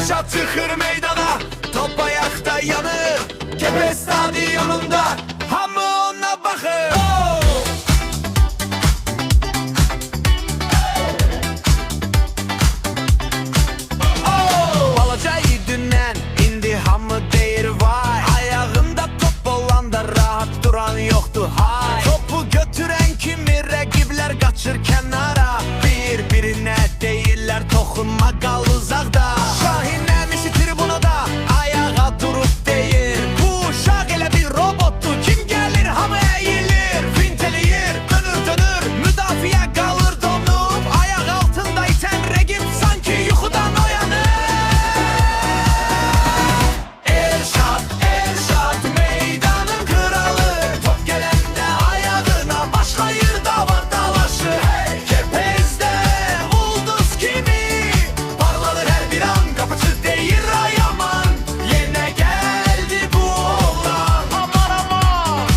Elşad çıkır meydana, top ayakta yanır. Kepez stadyumunda hamı ona bakır. Balaca idündən indi hamı deyir vay. Ayağında top olanda rahat duran yoktu hay. Topu götüren kimi rəqiblər qaçır kənara. Bir-birinə deyirlər toxunma qal uzaqda. Şahin əmisi tribunada ayağa durub deyir, bu uşaq elə bir robotdur, kim gəlir hamı əyilir. Vint eləyir, dönür, müdafiə qalır donub. Ayaq altında itən rəqib sanki yuxudan oyanır. Elşad meydanın kralı, top gələndə ayağına başlayır dava dalaşı. Kepezdə ulduz kimi parlanır hər bir an, qapıcı deyir ay aman. Yenə gəldi bu oğlan, aman aman.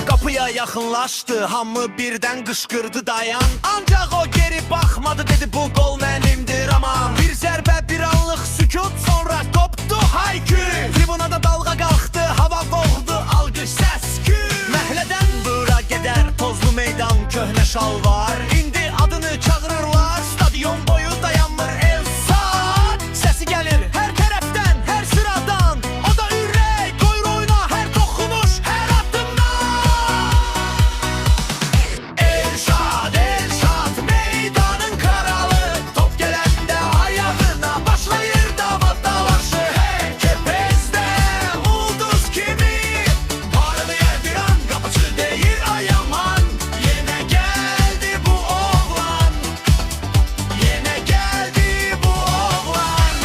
Qapıya yaxınlaşdı, hamı birdən qışqırdı dayan. Ancaq o geri baxmadı, dedi bu qol mənimdir aman. Bir zərbə, bir anlıq sükut, sonra qopdu haykü. Tribunada dalğa qalxdı, hava boğdu, alqış səs-küy. Məhlədən bura gedər tozlu meydan, köhnə şalvar. İndi adını çağırırlar, stadion boyu dayanmır Elşad. Səsi gəlir hər tərəfdən, hər sıradan. O da ürək qoyur oyuna, hər toxunuş, hər addımdan. Elşad meydanın kralı, top gələndə ayağına başlayır dava dalaşı. Kepezdə ulduz kimi parlayır bir an, qapıcı deyir ay aman. Yenə gəldi bu oğlan, yenə gəldi bu oğlan.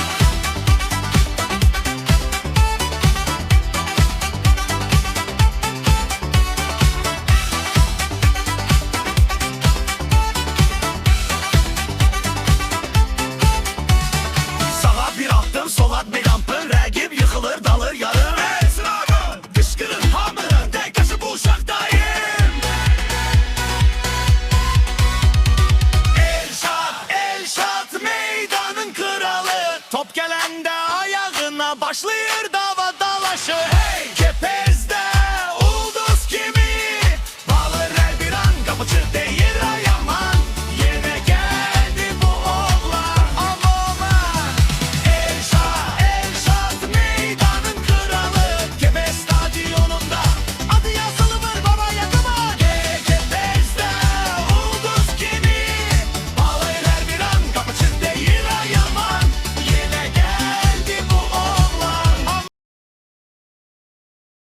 Sağa bir addım, sola bir ampın, rəqib yıxılır, dalır yarım. Esrarım, qışqırın hamı, dəqiqəsi bu uşaqdayım. Elşad meydanın kralı, top gələndə ayağına başlayır dava dalaşı.